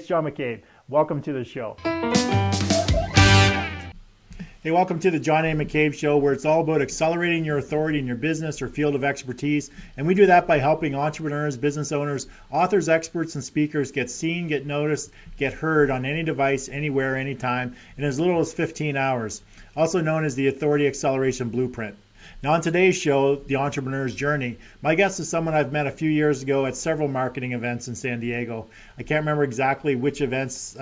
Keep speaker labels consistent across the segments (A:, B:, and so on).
A: John McCabe. Welcome to the show. Hey, welcome to the John A. McCabe Show, where it's all about accelerating your authority in your business or field of expertise. And we do that by helping entrepreneurs, business owners, authors, experts, and speakers get seen, get noticed, get heard on any device, anywhere, anytime, in as little as 15 hours, also known as the Authority Acceleration Blueprint. Now, on today's show, The Entrepreneur's Journey, my guest is someone I've met a few years ago at several marketing events in San Diego. I can't remember exactly which events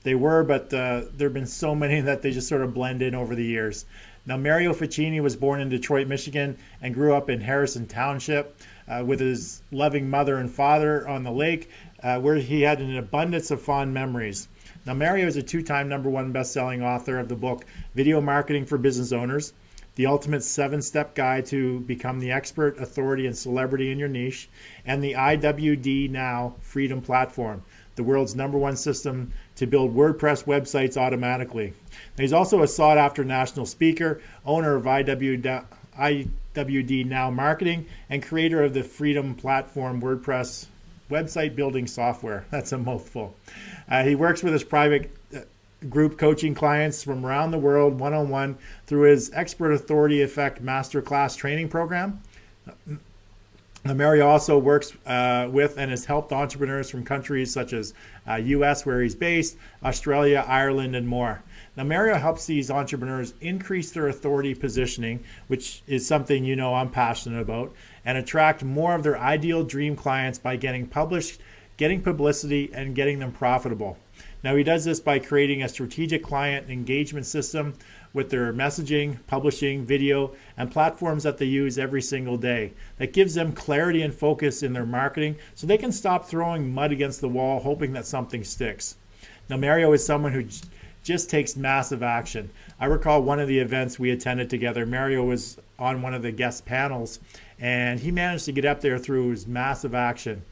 A: they were, but there have been so many that they just sort of blend in over the years. Now, Mario Fachini was born in Detroit, Michigan, and grew up in Harrison Township with his loving mother and father on the lake, where he had an abundance of fond memories. Now, Mario is a two-time #1 best-selling author of the book Video Marketing for Business Owners, The Ultimate 7-Step Guide to Become the Expert, Authority, and Celebrity in Your Niche, and the IWD Now Freedom Platform, the world's #1 system to build WordPress websites automatically. Now, he's also a sought-after national speaker, owner of IWD Now Marketing, and creator of the Freedom Platform WordPress website building software. That's a mouthful. He works with his private group coaching clients from around the world one-on-one through his Expert Authority Effect Masterclass training program. Mario also works with and has helped entrepreneurs from countries such as US, where he's based, Australia, Ireland, and more. Now, Mario helps these entrepreneurs increase their authority positioning, which is something you know I'm passionate about, and attract more of their ideal dream clients by getting published, getting publicity, and getting them profitable. Now, he does this by creating a strategic client engagement system with their messaging, publishing, video, and platforms that they use every single day. That gives them clarity and focus in their marketing so they can stop throwing mud against the wall hoping that something sticks. Now, Mario is someone who just takes massive action. I recall one of the events we attended together. Mario was on one of the guest panels, and he managed to get up there through his massive action.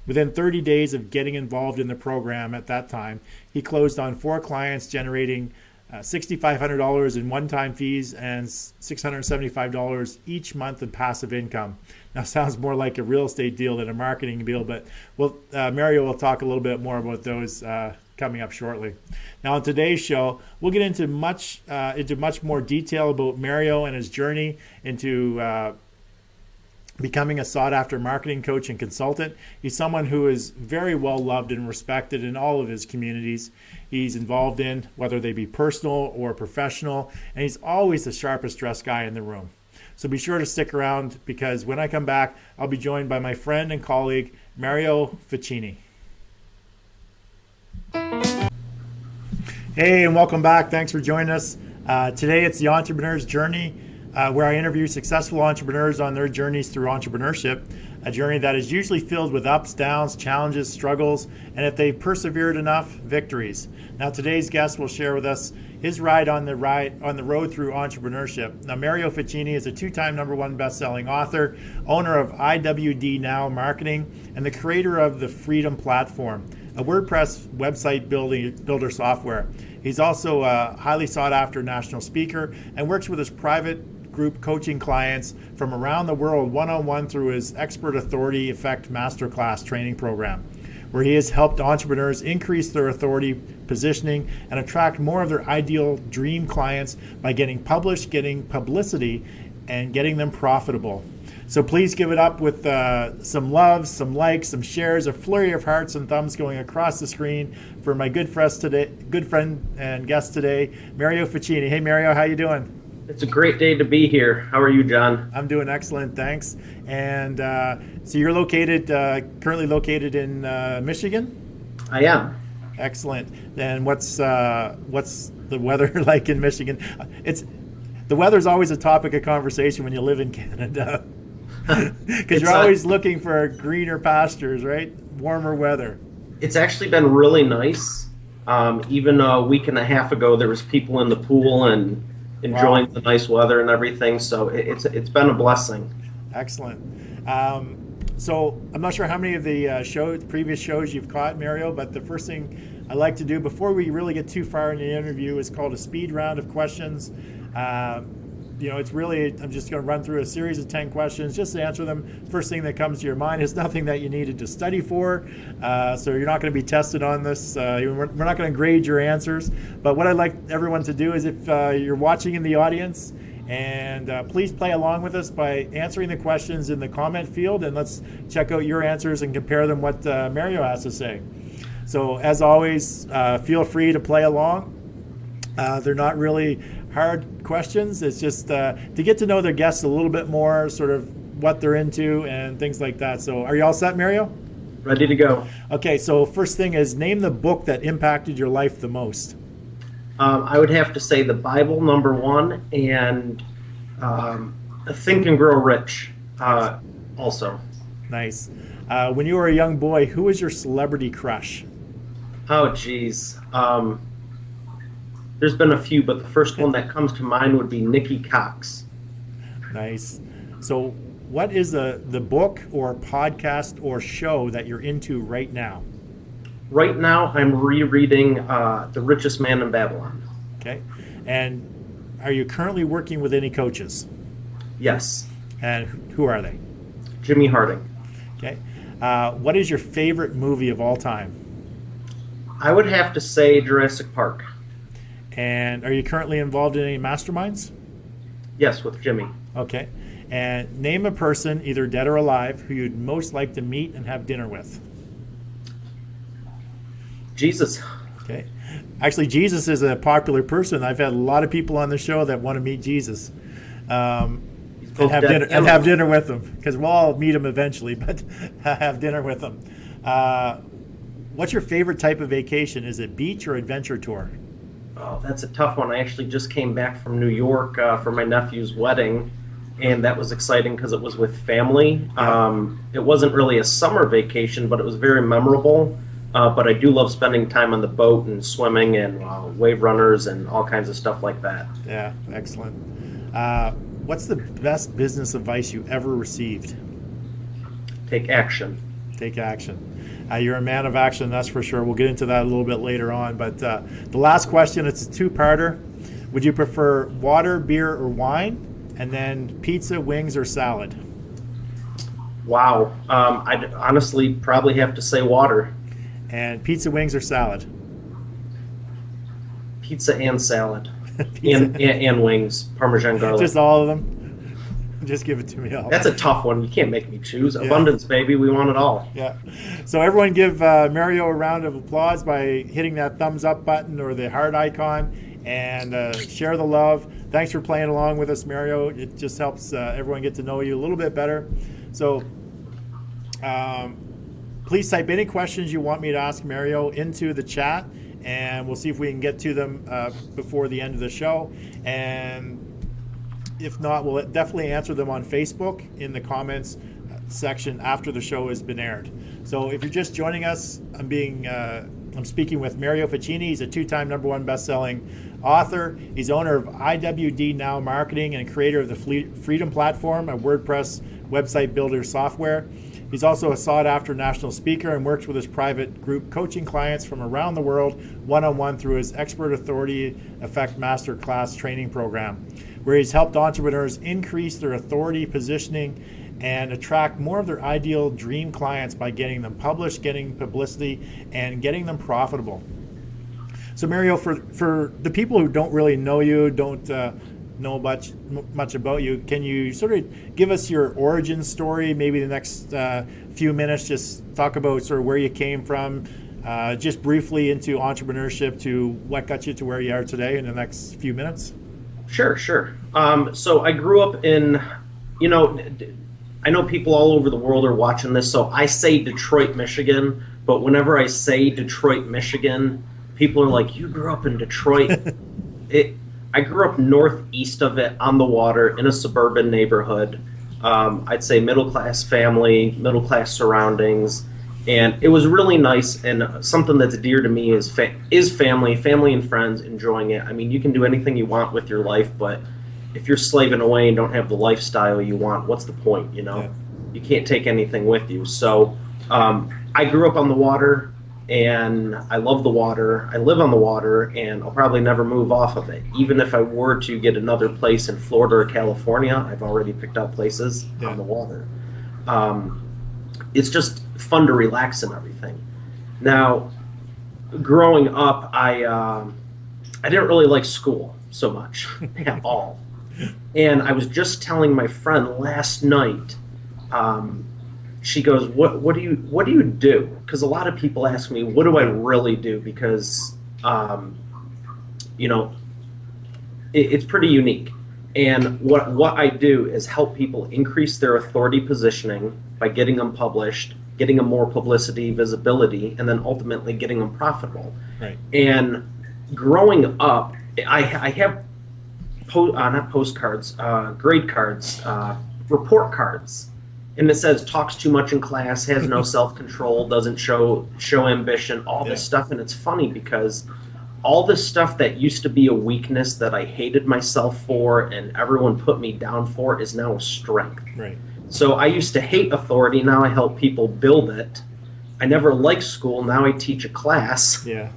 A: Within 30 days of getting involved in the program at that time, he closed on 4 clients, generating $6,500 in one-time fees and $675 each month in passive income. Now, sounds more like a real estate deal than a marketing deal, but Mario will talk a little bit more about those coming up shortly. Now, on today's show, we'll get into much more detail about Mario and his journey into becoming a sought-after marketing coach and consultant. He's someone who is very well loved and respected in all of his communities he's involved in, whether they be personal or professional, and he's always the sharpest dressed guy in the room. So be sure to stick around, because when I come back, I'll be joined by my friend and colleague, Mario Fachini. Hey, and welcome back. Thanks for joining us. Today it's the Entrepreneur's Journey, where I interview successful entrepreneurs on their journeys through entrepreneurship, a journey that is usually filled with ups, downs, challenges, struggles, and if they've persevered enough, victories. Now, today's guest will share with us his ride on the road through entrepreneurship. Now, Mario Fachini is a two-time #1 best-selling author, owner of IWD Now Marketing, and the creator of the Freedom Platform, a WordPress website builder software. He's also a highly sought-after national speaker and works with his private group coaching clients from around the world one-on-one through his Expert Authority Effect Masterclass training program, where he has helped entrepreneurs increase their authority positioning and attract more of their ideal dream clients by getting published, getting publicity, and getting them profitable. So please give it up with some love, some likes, some shares, a flurry of hearts and thumbs going across the screen for my good friend and guest today, Mario Fachini. Hey, Mario, how you doing?
B: It's a great day to be here. How are you, John?
A: I'm doing excellent, thanks. And so you're currently located in Michigan?
B: I am.
A: Excellent. Then what's the weather like in Michigan? The weather's always a topic of conversation when you live in Canada, because you're always looking for greener pastures, right? Warmer weather.
B: It's actually been really nice. Even a week and a half ago, there was people in the pool and enjoying the nice weather and everything. So it's been a blessing.
A: Excellent. So I'm not sure how many of the previous shows you've caught, Mario, but the first thing I like to do before we really get too far in the interview is called a speed round of questions. it's really, I'm just going to run through a series of 10 questions, just to answer them. First thing that comes to your mind. It's nothing that you needed to study for, so you're not going to be tested on this. We're not going to grade your answers. But what I'd like everyone to do is, if you're watching in the audience, and please play along with us by answering the questions in the comment field, and let's check out your answers and compare them what Mario has to say. So as always, feel free to play along. They're not really hard questions. It's just to get to know their guests a little bit more, sort of what they're into and things like that. So are you all set, Mario?
B: Ready to go.
A: Okay, so first thing is, name the book that impacted your life the most.
B: I would have to say the Bible, number one, and Think and Grow Rich also.
A: Nice. When you were a young boy, who was your celebrity crush?
B: Oh, geez. There's been a few, but the first one that comes to mind would be Nikki Cox.
A: Nice. So what is the book or podcast or show that you're into right now?
B: Right now, I'm rereading The Richest Man in Babylon.
A: Okay. And are you currently working with any coaches?
B: Yes.
A: And who are they?
B: Jimmy Harding.
A: Okay. What is your favorite movie of all time?
B: I would have to say Jurassic Park.
A: And are you currently involved in any masterminds?
B: Yes, with Jimmy.
A: Okay. And name a person, either dead or alive, who you'd most like to meet and have dinner with.
B: Jesus.
A: Okay. Actually, Jesus is a popular person. I've had a lot of people on the show that want to meet Jesus, and have dinner with him, because we'll all meet him eventually, but have dinner with him. What's your favorite type of vacation? Is it beach or adventure tour?
B: Oh, that's a tough one. I actually just came back from New York for my nephew's wedding, and that was exciting because it was with family. It wasn't really a summer vacation, but it was very memorable. But I do love spending time on the boat and swimming and wave runners and all kinds of stuff like that.
A: Yeah, excellent. What's the best business advice you ever received?
B: Take action.
A: Take action. You're a man of action, that's for sure. We'll get into that a little bit later on. But the last question, it's a two-parter. Would you prefer water, beer, or wine? And then pizza, wings, or salad?
B: Wow. I'd honestly probably have to say water.
A: And pizza, wings, or salad?
B: Pizza and salad. And wings, Parmesan garlic.
A: Just all of them? Just give it to me all.
B: That's a tough one. You can't make me choose. Yeah. Abundance, baby. We want it all.
A: Yeah. So everyone give Mario a round of applause by hitting that thumbs up button or the heart icon, and share the love. Thanks for playing along with us, Mario. It just helps everyone get to know you a little bit better. So please type any questions you want me to ask Mario into the chat, and we'll see if we can get to them before the end of the show. And if not, we'll definitely answer them on Facebook in the comments section after the show has been aired. So if you're just joining us, I'm speaking with Mario Fachini. He's a 2-time #1 best-selling author. He's owner of IWD Now Marketing and creator of the Freedom Platform, a WordPress website builder software. He's also a sought-after national speaker and works with his private group coaching clients from around the world one-on-one through his Expert Authority Effect Masterclass training program, where he's helped entrepreneurs increase their authority positioning and attract more of their ideal dream clients by getting them published, getting publicity, and getting them profitable. So Mario, for the people who don't really know you, don't know much about you, can you sort of give us your origin story, maybe the next few minutes, just talk about sort of where you came from, just briefly into entrepreneurship to what got you to where you are today in the next few minutes?
B: Sure. So I grew up in, I know people all over the world are watching this, so I say Detroit, Michigan, but whenever I say Detroit, Michigan, people are like, you grew up in Detroit. I grew up northeast of it on the water in a suburban neighborhood. I'd say middle-class family, middle-class surroundings, and it was really nice. And something that's dear to me is family and friends, enjoying it. I mean, you can do anything you want with your life, but if you're slaving away and don't have the lifestyle you want, what's the point, Yeah. You can't take anything with you. So I grew up on the water. and I love the water. I live on the water, and I'll probably never move off of it. Even if I were to get another place in Florida or California, I've already picked out places on the water. It's just fun to relax and everything. Now, growing up, I didn't really like school so much at all. And I was just telling my friend last night. She goes, "What do you do?" Because a lot of people ask me, "What do I really do?" Because it's pretty unique. And what I do is help people increase their authority positioning by getting them published, getting them more publicity, visibility, and then ultimately getting them profitable.
A: Right.
B: And growing up, I have not postcards, grade cards, report cards. And it says talks too much in class, has no self-control, doesn't show ambition, all this stuff. And it's funny because all this stuff that used to be a weakness that I hated myself for and everyone put me down for is now a strength.
A: Right.
B: So I used to hate authority. Now I help people build it. I never liked school. Now I teach a class.
A: Yeah.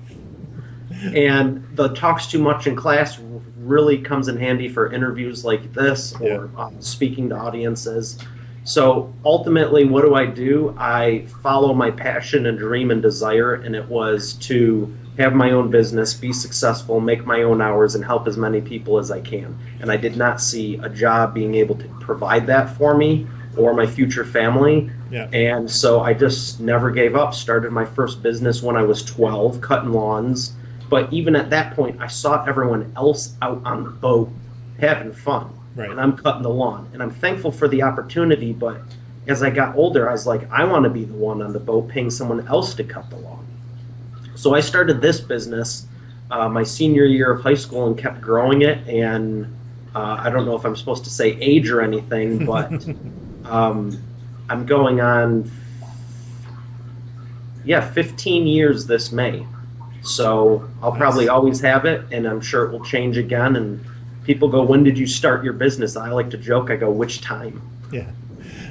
B: And the talks too much in class really comes in handy for interviews like this or speaking to audiences. So ultimately, what do? I follow my passion and dream and desire, and it was to have my own business, be successful, make my own hours, and help as many people as I can. And I did not see a job being able to provide that for me or my future family.
A: Yeah.
B: And so I just never gave up. Started my first business when I was 12, cutting lawns. But even at that point, I saw everyone else out on the boat having fun.
A: Right.
B: And I'm cutting the lawn. And I'm thankful for the opportunity, but as I got older, I was like, I want to be the one on the boat paying someone else to cut the lawn. So I started this business my senior year of high school and kept growing it. And I don't know if I'm supposed to say age or anything, but I'm going on 15 years this May. So I'll probably always have it, and I'm sure it will change again. And people go, "When did you start your business?" I like to joke. I go, "Which time?"
A: Yeah.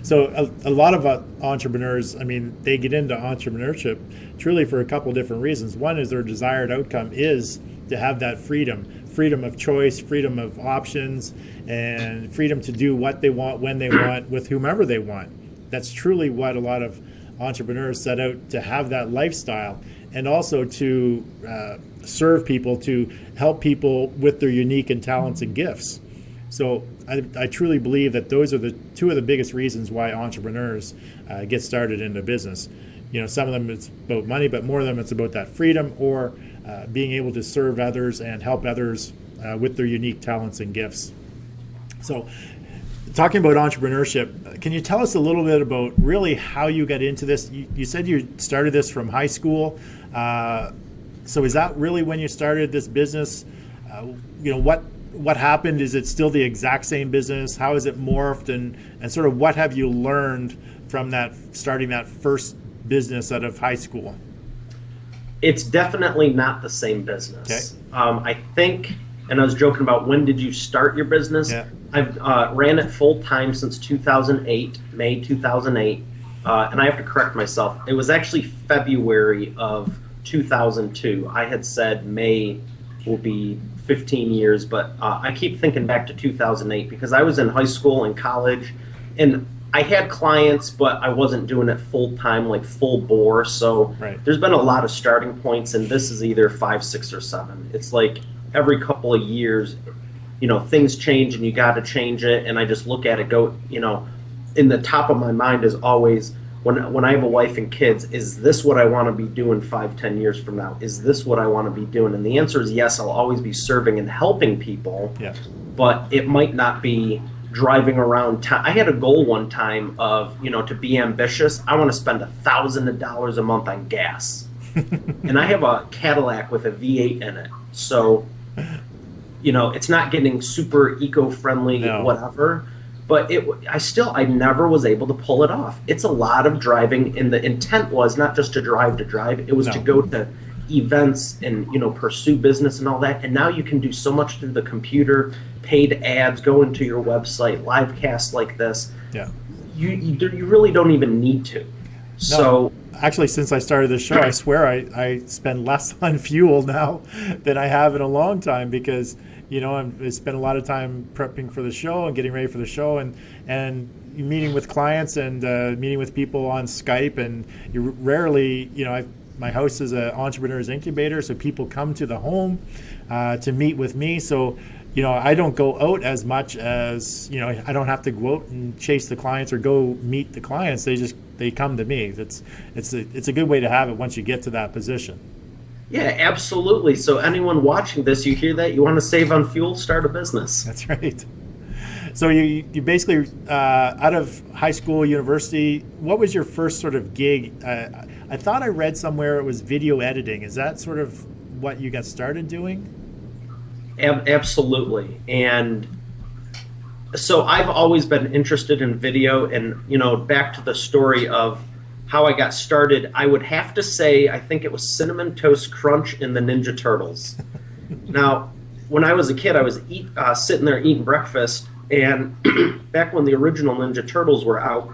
A: So a lot of entrepreneurs, I mean, they get into entrepreneurship truly for a couple different reasons. One is their desired outcome is to have that freedom of choice, freedom of options, and freedom to do what they want, when they want, with whomever they want. That's truly what a lot of entrepreneurs set out to have, that lifestyle, and also to serve people, to help people with their unique and talents and gifts. So I truly believe that those are the two of the biggest reasons why entrepreneurs get started into business. You know, some of them it's about money, but more of them it's about that freedom or being able to serve others and help others with their unique talents and gifts. So talking about entrepreneurship, can you tell us a little bit about really how you got into this? You said you started this from high school. So is that really when you started this business? What happened? Is it still the exact same business? How has it morphed? And sort of what have you learned from that, starting that first business out of high school?
B: It's definitely not the same business. Okay. I think, and I was joking about when did you start your business? Yeah. I've ran it full time since 2008, May 2008. And I have to correct myself. It was actually February of 2002. I had said May will be 15 years, but I keep thinking back to 2008 because I was in high school and college, and I had clients, but I wasn't doing it full time, like full bore. So There's been a lot of starting points, and this is either 5, 6, or 7. It's like every couple of years, things change and you got to change it. And I just look at it, go, in the top of my mind is always, when I have a wife and kids, is this what I want to be doing 5, 10 years from now? Is this what I want to be doing? And the answer is yes, I'll always be serving and helping people, but it might not be driving around town. I had a goal one time of, to be ambitious. I want to spend $1,000 a month on gas. And I have a Cadillac with a V8 in it. So, it's not getting super eco-friendly, whatever. But I never was able to pull it off. It's a lot of driving, and the intent was not just to drive. It was to go to events and pursue business and all that. And now you can do so much through the computer, paid ads, go into your website, live casts like this. Yeah, you really don't even need to. So
A: actually, since I started this show, I swear I spend less on fuel now than I have in a long time because, I spend a lot of time prepping for the show and getting ready for the show and meeting with clients and meeting with people on Skype. And you rarely, my house is an entrepreneur's incubator, so people come to the home to meet with me. So, I don't go out as much as, I don't have to go out and chase the clients or go meet the clients. They come to me. It's a good way to have it once you get to that position.
B: Yeah, absolutely. So anyone watching this, you hear that? You want to save on fuel, start a business.
A: That's right. So you basically, out of high school, university, what was your first sort of gig? I thought I read somewhere it was video editing. Is that sort of what you got started doing?
B: Absolutely. And so I've always been interested in video, and, back to the story of how I got started, I would have to say, I think it was Cinnamon Toast Crunch and the Ninja Turtles. Now, when I was a kid, I was sitting there eating breakfast, and back when the original Ninja Turtles were out,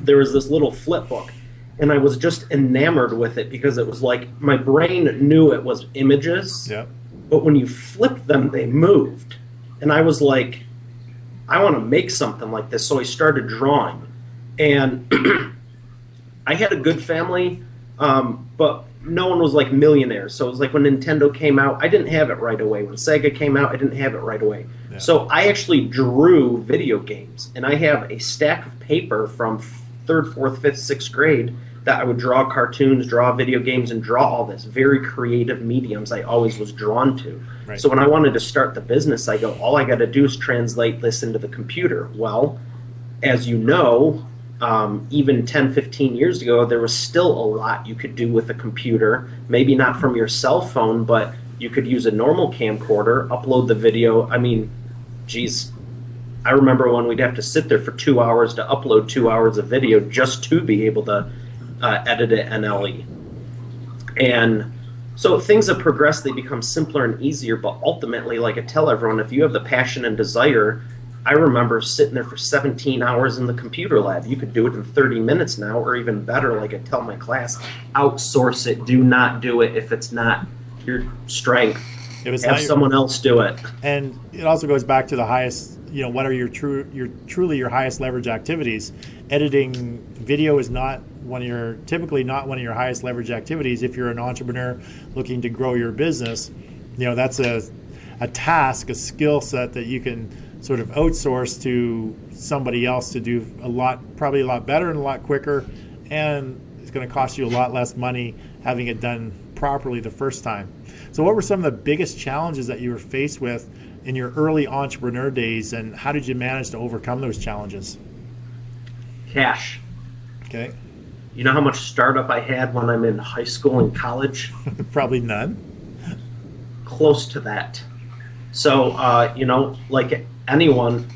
B: there was this little flip book, and I was just enamored with it because it was like my brain knew it was images,
A: yeah.
B: But when you flipped them, they moved. And I was like, I want to make something like this, so I started drawing. And I had a good family, but no one was like millionaires. So it was like when Nintendo came out, I didn't have it right away. When Sega came out, I didn't have it right away. Yeah. So I actually drew video games, and I have a stack of paper from 3rd, 4th, 5th, 6th grade that I would draw cartoons, draw video games, and draw all this very creative mediums I always was drawn to. Right. So when I wanted to start the business, I go, all I got to do is translate this into the computer. Well, as you know, even 10, 15 years ago, there was still a lot you could do with a computer, maybe not from your cell phone, but you could use a normal camcorder, upload the video. I mean, geez, I remember when we'd have to sit there for 2 hours to upload 2 hours of video just to be able to edit it NLE. And so things have progressed, they become simpler and easier, but ultimately, like I tell everyone, if you have the passion and desire, I remember sitting there for 17 hours in the computer lab. You could do it in 30 minutes now, or even better, like I tell my class, outsource it. Do not do it if it's not your strength. Have someone else do it.
A: And it also goes back to the highest, what are truly your highest leverage activities. Editing video is typically not one of your highest leverage activities. If you're an entrepreneur looking to grow your business, that's a task, a skill set that you can sort of outsource to somebody else to do probably a lot better and a lot quicker, and it's going to cost you a lot less money having it done properly the first time. So what were some of the biggest challenges that you were faced with in your early entrepreneur days, and how did you manage to overcome those challenges?
B: Cash.
A: Okay.
B: You know how much startup I had when I'm in high school and college?
A: Probably none.
B: Close to that. So, like anyone,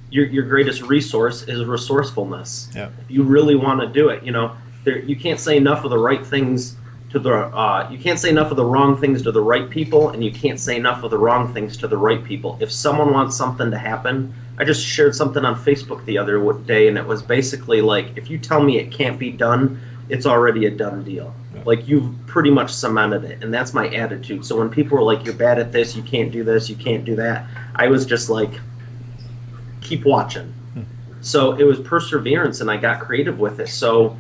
B: your greatest resource is resourcefulness.
A: Yeah.
B: If you really want to do it, you can't say enough of the right things to the. You can't say enough of the wrong things to the right people, and you can't say enough of the wrong things to the right people. If someone wants something to happen, I just shared something on Facebook the other day, and it was basically like, if you tell me it can't be done, it's already a done deal. Yeah. Like, you've pretty much cemented it, and that's my attitude. So when people were like, you're bad at this, you can't do this, you can't do that, I was just like, keep watching. So it was perseverance, and I got creative with it. So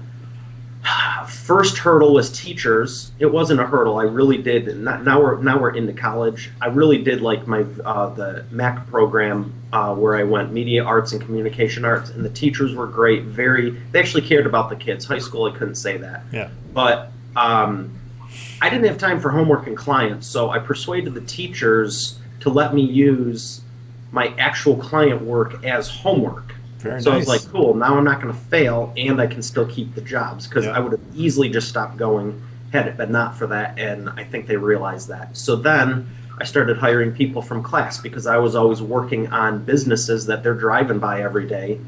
B: first hurdle was teachers. It wasn't a hurdle. I really did. Now we're into college. I really did like my the MAC program where I went media arts and communication arts, and the teachers were great. They actually cared about the kids. High school, I couldn't say that.
A: Yeah.
B: But I didn't have time for homework and clients, so I persuaded the teachers to let me use my actual client work as homework.
A: Very
B: so
A: nice.
B: I was like, cool, now I'm not going to fail, and I can still keep the jobs, because I would have easily just stopped going had it been not for that, and I think they realized that. So then I started hiring people from class, because I was always working on businesses that they're driving by every day,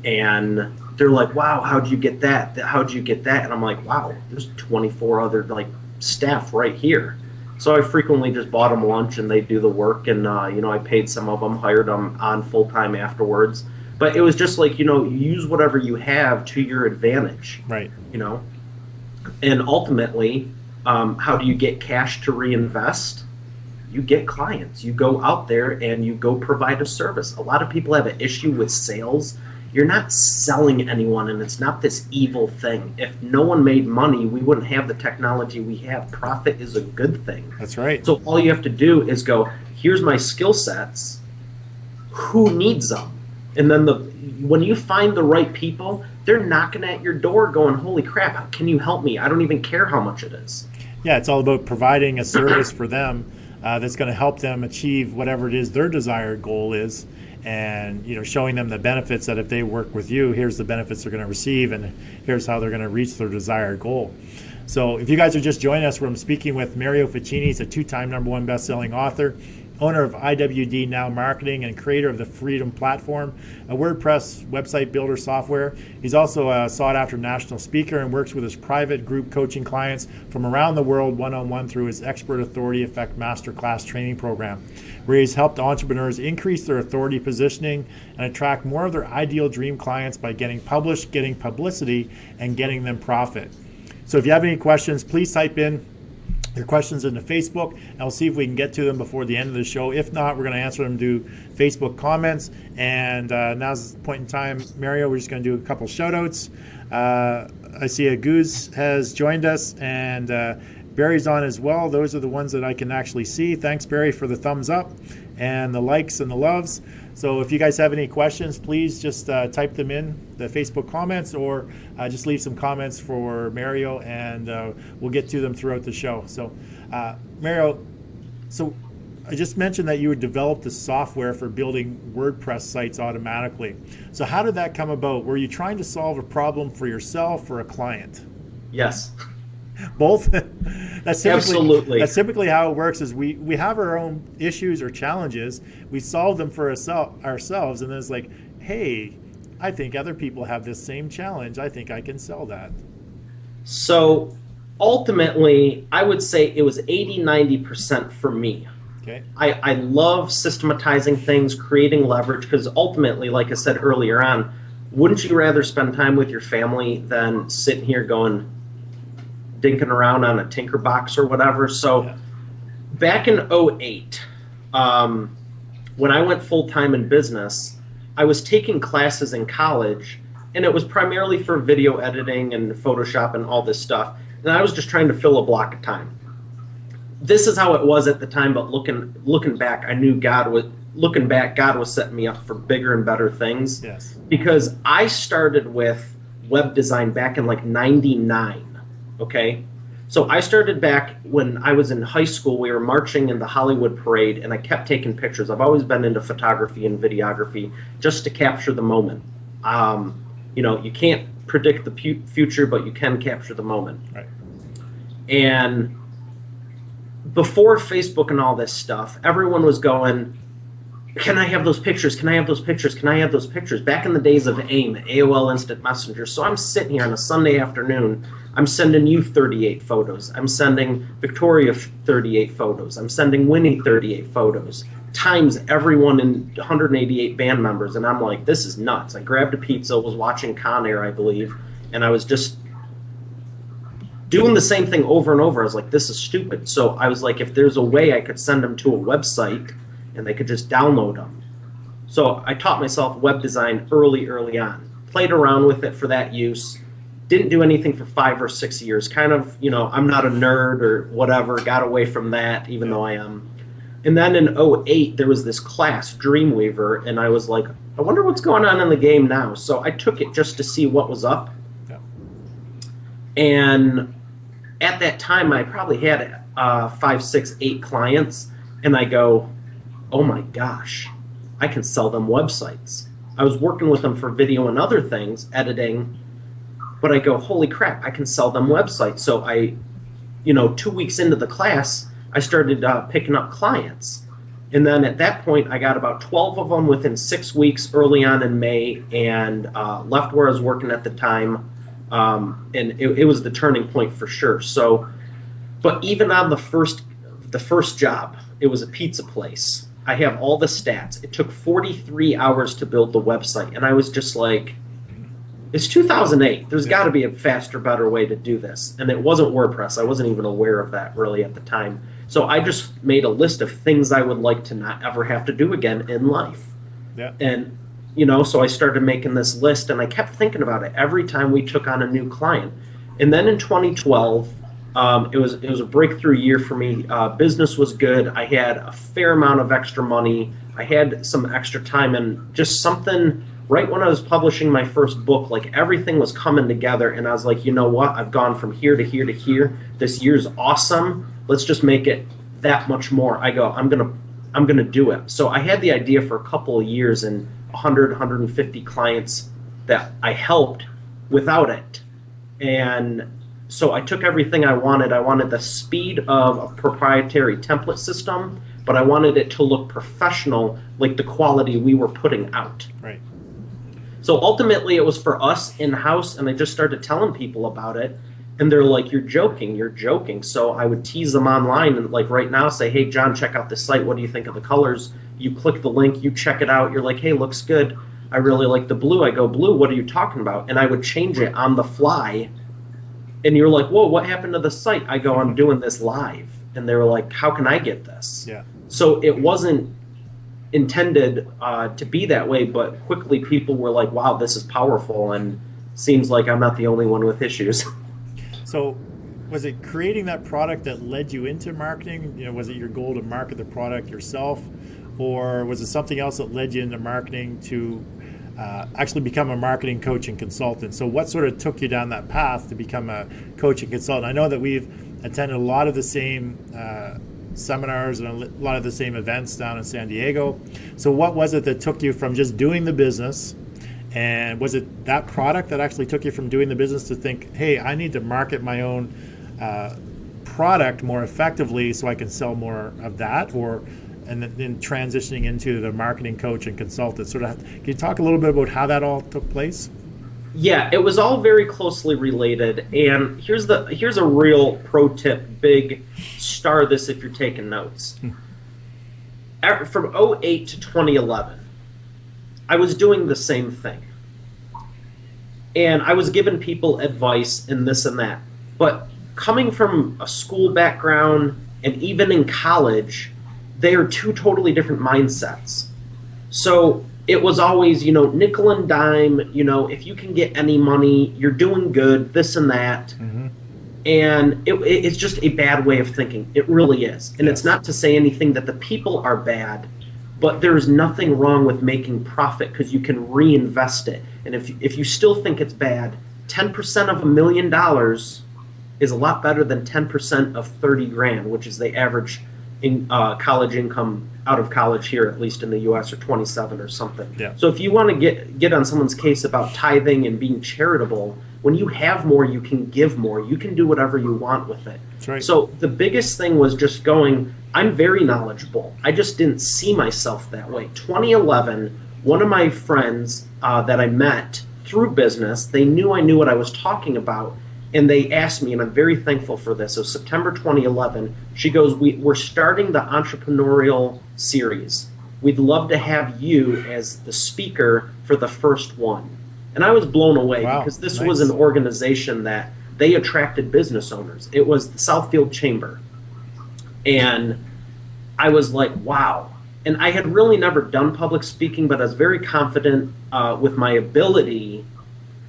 B: and they're like, wow, how'd you get that? How'd you get that? And I'm like, wow, there's 24 other staff right here. So I frequently just bought them lunch, and they do the work, and I paid some of them, hired them on full-time afterwards. But it was just like, use whatever you have to your advantage,
A: Right.
B: And ultimately, how do you get cash to reinvest? You get clients. You go out there and you go provide a service. A lot of people have an issue with sales. You're not selling anyone, and it's not this evil thing. If no one made money, we wouldn't have the technology we have. Profit is a good thing.
A: That's right.
B: So all you have to do is go, here's my skill sets. Who needs them? And then when you find the right people, they're knocking at your door going, holy crap, can you help me? I don't even care how much it is.
A: Yeah, it's all about providing a service for them that's going to help them achieve whatever it is their desired goal is, and showing them the benefits that if they work with you, here's the benefits they're going to receive, and here's how they're going to reach their desired goal. So if you guys are just joining us, I'm speaking with Mario Fachini. He's a 2-time #1 best-selling author, owner of IWD Now Marketing, and creator of the Freedom Platform, a WordPress website builder software. He's also a sought-after national speaker and works with his private group coaching clients from around the world one-on-one through his Expert Authority Effect Masterclass training program, where he's helped entrepreneurs increase their authority positioning and attract more of their ideal dream clients by getting published, getting publicity, and getting them profit. So if you have any questions, please type in your questions into Facebook, and we'll see if we can get to them before the end of the show. If not, we're going to answer them to Facebook comments. And now's the point in time, Mario, we're just going to do a couple shout outs. I see a Goose has joined us, and Barry's on as well. Those are the ones that I can actually see. Thanks, Barry, for the thumbs up and the likes and the loves. So if you guys have any questions, please just type them in the Facebook comments, or just leave some comments for Mario, and we'll get to them throughout the show. So Mario, so I just mentioned that you had developed the software for building WordPress sites automatically. So how did that come about? Were you trying to solve a problem for yourself or a client?
B: Yes.
A: Both?
B: Absolutely.
A: That's typically how it works. Is we have our own issues or challenges. We solve them for ourselves, and then it's like, hey, I think other people have this same challenge. I think I can sell that.
B: So ultimately, I would say it was 80-90% for me.
A: Okay.
B: I love systematizing things, creating leverage, because ultimately, like I said earlier on, wouldn't you rather spend time with your family than sitting here going, dinking around on a Tinkerbox or whatever? So yeah. Back in 2008, when I went full-time in business, I was taking classes in college, and it was primarily for video editing and Photoshop and all this stuff, and I was just trying to fill a block of time. This is how it was at the time, but looking back, I knew God was setting me up for bigger and better things.
A: Yes.
B: Because I started with web design back in like 99, okay? So I started back when I was in high school. We were marching in the Hollywood parade, and I kept taking pictures. I've always been into photography and videography just to capture the moment. You can't predict the future, but you can capture the moment.
A: Right.
B: And before Facebook and all this stuff, everyone was going, can I have those pictures? Can I have those pictures? Can I have those pictures? Back in the days of AIM, AOL Instant Messenger. So I'm sitting here on a Sunday afternoon. I'm sending you 38 photos. I'm sending Victoria 38 photos. I'm sending Winnie 38 photos, times everyone in 188 band members. And I'm like, this is nuts. I grabbed a pizza, was watching Con Air, I believe, and I was just doing the same thing over and over. I was like, this is stupid. So I was like, if there's a way I could send them to a website and they could just download them. So I taught myself web design early on. Played around with it for that use. Didn't do anything for 5 or 6 years. Kind of, I'm not a nerd or whatever. Got away from that, even though I am. And then in 2008, there was this class, Dreamweaver, and I was like, I wonder what's going on in the game now. So I took it just to see what was up.
A: Yeah. And
B: at that time, I probably had 5, 6, 8 clients, and I go, oh my gosh, I can sell them websites. I was working with them for video and other things, editing, but I go, holy crap, I can sell them websites. So I, 2 weeks into the class, I started picking up clients. And then at that point, I got about 12 of them within 6 weeks early on in May, and left where I was working at the time. And it was the turning point for sure. So, but even on the first job, it was a pizza place. I have all the stats. It took 43 hours to build the website. And I was just like, it's 2008. There's got to be a faster, better way to do this. And it wasn't WordPress. I wasn't even aware of that really at the time. So I just made a list of things I would like to not ever have to do again in life.
A: Yeah.
B: And, you know, so I started making this list, and I kept thinking about it every time we took on a new client. And then in 2012, it was a breakthrough year for me. Business was good. I had a fair amount of extra money. I had some extra time, and just something right when I was publishing my first book, like everything was coming together, and I was like, you know what? I've gone from here to here to here. This year's awesome. Let's just make it that much more. I go, I'm gonna do it. So I had the idea for a couple of years, and 100, 150 clients that I helped without it. And so I took everything I wanted. I wanted the speed of a proprietary template system, but I wanted it to look professional, like the quality we were putting out.
A: Right.
B: So ultimately it was for us in-house, and I just started telling people about it, and they're like, you're joking. So I would tease them online, and like right now say, hey, John, check out this site. What do you think of the colors? You click the link, you check it out. You're like, hey, looks good. I really like the blue. I go, blue, what are you talking about? And I would change it on the fly. And you're like, whoa, what happened to the site? I go, I'm doing this live. And they were like, how can I get this?
A: Yeah.
B: So it wasn't intended to be that way, but quickly people were like, wow, this is powerful, and seems like I'm not the only one with issues.
A: So was it creating that product that led you into marketing? You know, was it your goal to market the product yourself, or was it something else that led you into marketing to actually become a marketing coach and consultant? So what sort of took you down that path to become a coach and consultant? I know that we've attended a lot of the same seminars and a lot of the same events down in San Diego. So what was it that took you from just doing the business, and was it that product that actually took you from doing the business to think, hey, I need to market my own product more effectively so I can sell more of that, and then transitioning into the marketing coach and consultant? Can you talk a little bit about how that all took place?
B: Yeah, it was all very closely related, and here's a real pro tip, big star this if you're taking notes. From 2008 to 2011, I was doing the same thing. And I was giving people advice and this and that. But coming from a school background and even in college, they are two totally different mindsets. So it was always, nickel and dime, if you can get any money, you're doing good, this and that. Mm-hmm. And it's just a bad way of thinking. It really is. And It's not to say anything that the people are bad, but there's nothing wrong with making profit because you can reinvest it. And if you still think it's bad, 10% of $1 million is a lot better than 10% of 30 grand, which is the average in college income out of college here, at least in the U.S., or 27 or something. Yeah. So if you want to get on someone's case about tithing and being charitable, when you have more, you can give more. You can do whatever you want with it.
A: That's right.
B: So the biggest thing was just going, I'm very knowledgeable. I just didn't see myself that way. 2011, one of my friends that I met through business, they knew I knew what I was talking about. And they asked me, and I'm very thankful for this. So September 2011, she goes, we're starting the entrepreneurial series. We'd love to have you as the speaker for the first one. And I was blown away because this was an organization that they attracted business owners. It was the Southfield Chamber. And I was like, wow. And I had really never done public speaking, but I was very confident with my ability.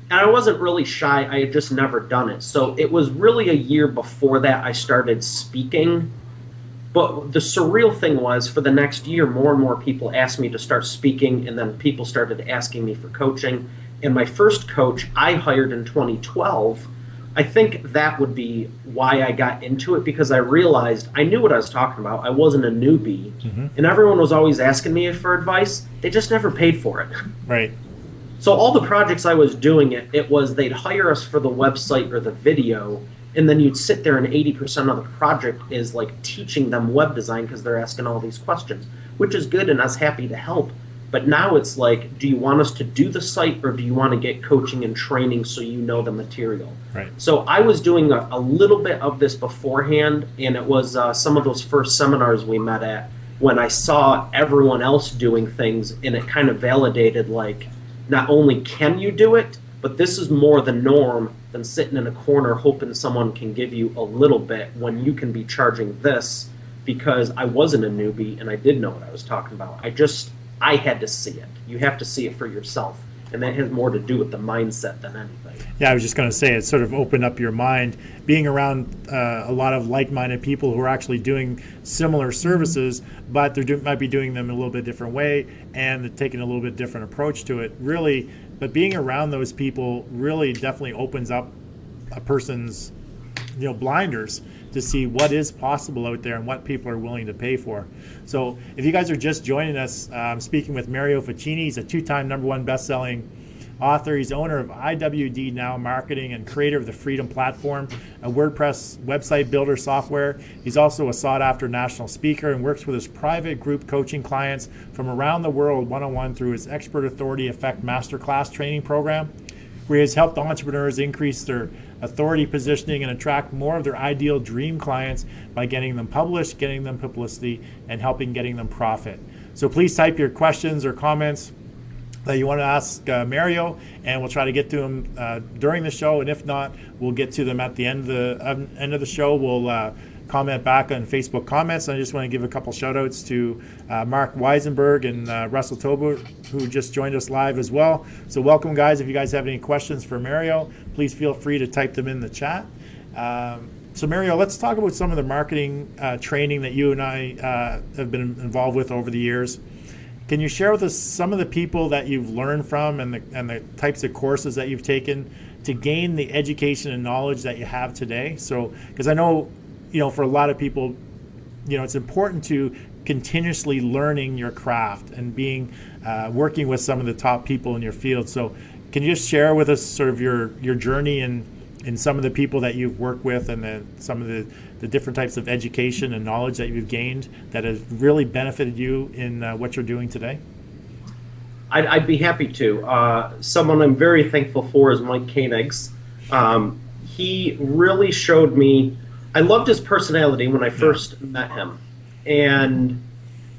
B: And I wasn't really shy. I had just never done it. So it was really a year before that I started speaking. But the surreal thing was, for the next year, more and more people asked me to start speaking, and then people started asking me for coaching. And my first coach I hired in 2012, I think that would be why I got into it, because I realized I knew what I was talking about. I wasn't a newbie. Mm-hmm. And everyone was always asking me for advice. They just never paid for it.
A: Right.
B: So all the projects I was doing, it was they'd hire us for the website or the video, and then you'd sit there and 80% of the project is like teaching them web design because they're asking all these questions, which is good, and I was happy to help. But now it's like, do you want us to do the site, or do you want to get coaching and training so you know the material?
A: Right.
B: So I was doing a little bit of this beforehand, and it was some of those first seminars we met at. when I saw everyone else doing things, and it kind of validated, like, not only can you do it, but this is more the norm than sitting in a corner hoping someone can give you a little bit when you can be charging this, because I wasn't a newbie and I did know what I was talking about. I had to see it. You have to see it for yourself. And that has more to do with the mindset than anything.
A: Yeah, I was just going to say, it sort of opened up your mind. Being around a lot of like-minded people who are actually doing similar services, but they might be doing them in a little bit different way, and they're taking a little bit different approach to it. Really, but being around those people really definitely opens up a person's, blinders to see what is possible out there and what people are willing to pay for. So if you guys are just joining us, I'm speaking with Mario Fachini. He's a 2-time #1 best-selling author. He's owner of IWD Now Marketing and creator of the Freedom Platform, a WordPress website builder software. He's also a sought-after national speaker and works with his private group coaching clients from around the world one-on-one through his Expert Authority Effect Masterclass training program, where he has helped entrepreneurs increase their authority positioning and attract more of their ideal dream clients by getting them published, getting them publicity, and getting them profit. So please type your questions or comments that you want to ask Mario, and we'll try to get to them during the show. And if not, we'll get to them at the end of the show. We'll comment back on Facebook comments. And I just want to give a couple shout outs to Mark Weisenberg and Russell Tober, who just joined us live as well. So welcome, guys. If you guys have any questions for Mario, please feel free to type them in the chat. So Mario, let's talk about some of the marketing training that you and I have been involved with over the years. Can you share with us some of the people that you've learned from and the types of courses that you've taken to gain the education and knowledge that you have today? So, because I know, for a lot of people, it's important to continuously learning your craft and working with some of the top people in your field. So can you just share with us sort of your journey and some of the people that you've worked with, and some of the different types of education and knowledge that you've gained that has really benefited you in what you're doing today?
B: I'd be happy to. Someone I'm very thankful for is Mike Koenigs. He really showed me, I loved his personality when I first met him. And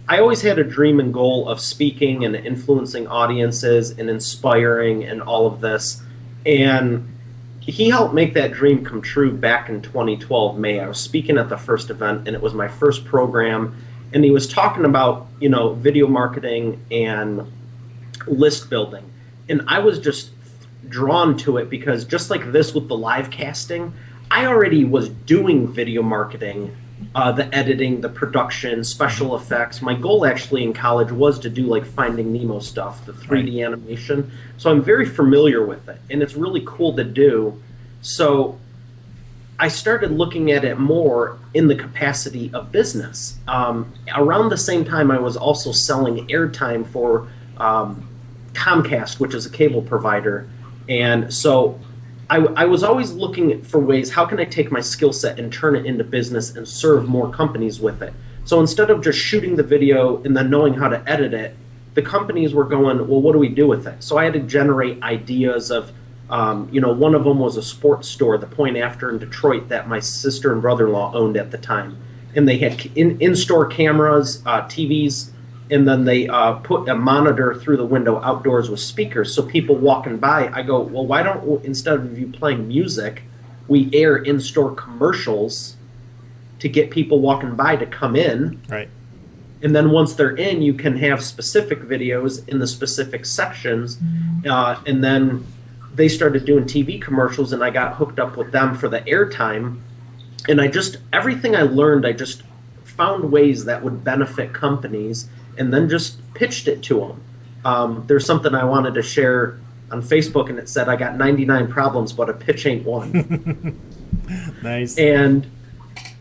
B: I always had a dream and goal of speaking and influencing audiences and inspiring and all of this. And he helped make that dream come true back in 2012, May. I was speaking at the first event, and it was my first program. And he was talking about, video marketing and list building. And I was just drawn to it because, just like this with the live casting, I already was doing video marketing, the editing, the production, special effects. My goal actually in college was to do like Finding Nemo stuff, the 3D animation. So I'm very familiar with it, and it's really cool to do. So I started looking at it more in the capacity of business. Around the same time, I was also selling airtime for Comcast, which is a cable provider. And so I was always looking for ways, how can I take my skill set and turn it into business and serve more companies with it? So instead of just shooting the video and then knowing how to edit it, the companies were going, well, what do we do with it? So I had to generate ideas of, one of them was a sports store, the Point After in Detroit, that my sister and brother-in-law owned at the time. And they had in-store cameras, TVs, and then they put a monitor through the window outdoors with speakers. So people walking by, I go, well, why don't, instead of you playing music, we air in-store commercials to get people walking by to come in.
A: Right.
B: And then once they're in, you can have specific videos in the specific sections. And then they started doing TV commercials, and I got hooked up with them for the airtime. And everything I learned, I just found ways that would benefit companies, and then just pitched it to them. There's something I wanted to share on Facebook, and it said, I got 99 problems, but a pitch ain't one.
A: Nice.
B: And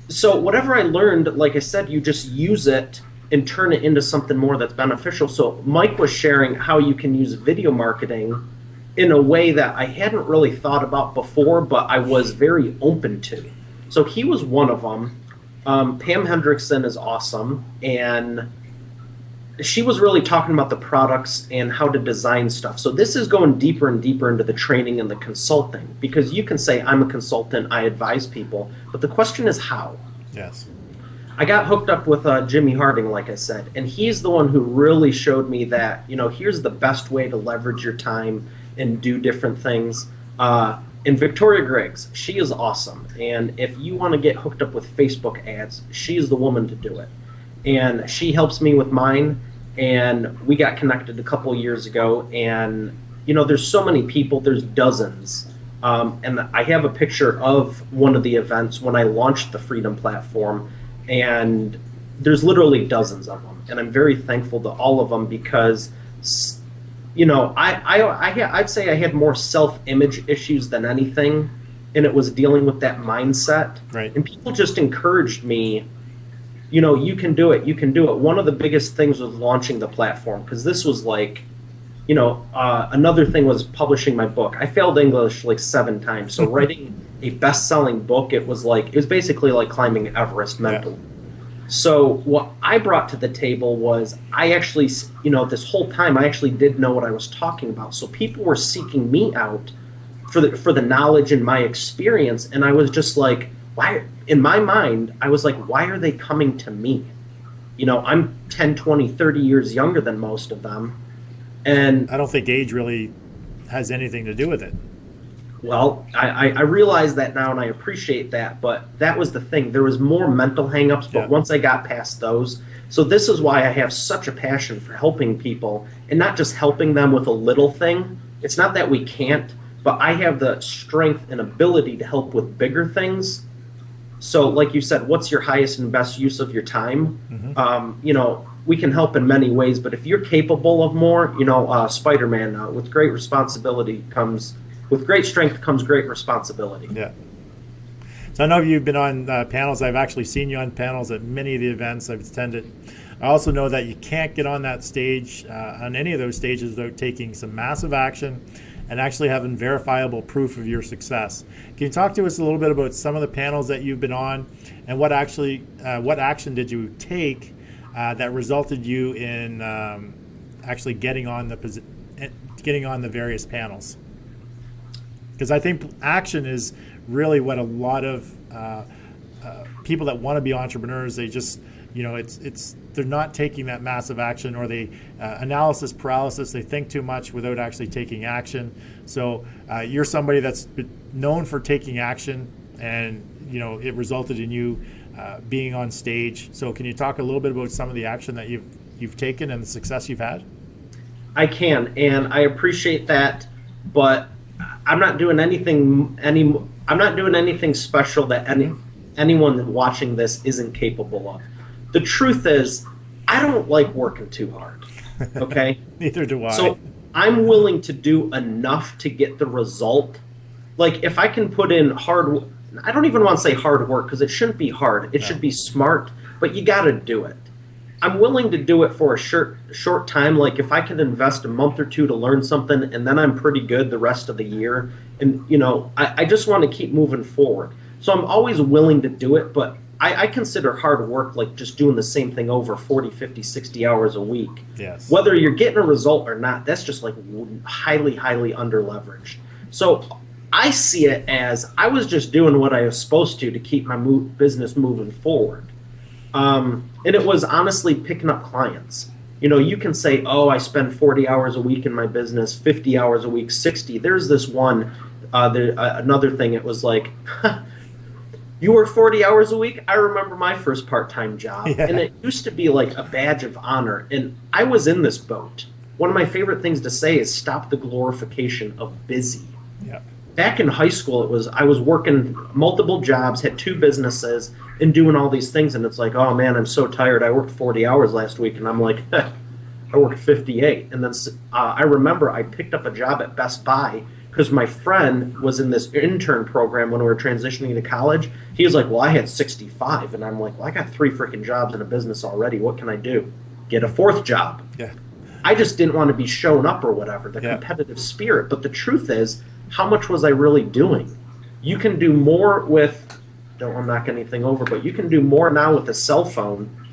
B: so whatever I learned, like I said, you just use it and turn it into something more that's beneficial. So Mike was sharing how you can use video marketing in a way that I hadn't really thought about before, but I was very open to. So he was one of them. Pam Hendrickson is awesome, and she was really talking about the products and how to design stuff. So this is going deeper and deeper into the training and the consulting, because you can say, I'm a consultant, I advise people, but the question is how.
A: Yes.
B: I got hooked up with Jimmy Harding, like I said, and he's the one who really showed me that, here's the best way to leverage your time and do different things. And Victoria Griggs, she is awesome. And if you want to get hooked up with Facebook ads, she is the woman to do it. And she helps me with mine. And we got connected a couple of years ago. And, there's so many people, there's dozens. And I have a picture of one of the events when I launched the Freedom Platform. And there's literally dozens of them. And I'm very thankful to all of them because I'd say I had more self-image issues than anything, and it was dealing with that mindset.
A: Right.
B: And people just encouraged me, you can do it, you can do it. One of the biggest things was launching the platform, because this was like, another thing was publishing my book. I failed English like 7 times, so writing a best-selling book, it was basically like climbing Everest mentally. Yeah. So what I brought to the table was I actually, this whole time I actually did know what I was talking about. So people were seeking me out for the knowledge and my experience. And I was just like, why? In my mind, I was like, why are they coming to me? I'm 10, 20, 30 years younger than most of them. And
A: I don't think age really has anything to do with it.
B: Well, I realize that now, and I appreciate that, but that was the thing. There was more mental hangups, but once I got past those, so this is why I have such a passion for helping people, and not just helping them with a little thing. It's not that we can't, but I have the strength and ability to help with bigger things. So like you said, what's your highest and best use of your time? Mm-hmm. We can help in many ways, but if you're capable of more, Spider-Man, with great responsibility comes... With great strength comes great responsibility.
A: Yeah. So I know you've been on panels. I've actually seen you on panels at many of the events I've attended. I also know that you can't get on that stage, on any of those stages, without taking some massive action and actually having verifiable proof of your success. Can you talk to us a little bit about some of the panels that you've been on, and what action did you take that resulted you in actually getting on the various panels? Because I think action is really what a lot of people that want to be entrepreneurs, they just, they're not taking that massive action, or they analysis paralysis. They think too much without actually taking action. So you're somebody that's known for taking action, and it resulted in you being on stage. So can you talk a little bit about some of the action that you've taken and the success you've had?
B: I can, and I appreciate that, but I'm not doing anything special that anyone watching this isn't capable of. The truth is, I don't like working too hard. Okay?
A: Neither do I.
B: So I'm willing to do enough to get the result. Like if I can put in I don't even want to say hard work, because it shouldn't be hard. It should be smart, but you got to do it. I'm willing to do it for a short time. Like if I can invest a month or 2 to learn something, and then I'm pretty good the rest of the year. And, I just want to keep moving forward. So I'm always willing to do it, but I consider hard work like just doing the same thing over 40, 50, 60 hours a week.
A: Yes.
B: Whether you're getting a result or not, that's just like highly, highly under leveraged. So I see it as I was just doing what I was supposed to keep my business moving forward. And it was honestly picking up clients. You can say, oh, I spend 40 hours a week in my business, 50 hours a week, 60. There's this one, another thing, it was like, you work 40 hours a week? I remember my first part-time job. Yeah. And it used to be like a badge of honor. And I was in this boat. One of my favorite things to say is stop the glorification of busy.
A: Yeah.
B: Back in high school, I was working multiple jobs, had 2 businesses, and doing all these things, and it's like, oh man, I'm so tired. I worked 40 hours last week, and I'm like, I worked 58. And then I remember I picked up a job at Best Buy because my friend was in this intern program when we were transitioning to college. He was like, well, I had 65, and I'm like, well, I got 3 freaking jobs in a business already. What can I do? Get a 4th job. Yeah. I just didn't want to be shown up or whatever, the competitive spirit. But the truth is, how much was I really doing? You can do more with, don't want to knock anything over, but you can do more now with a cell phone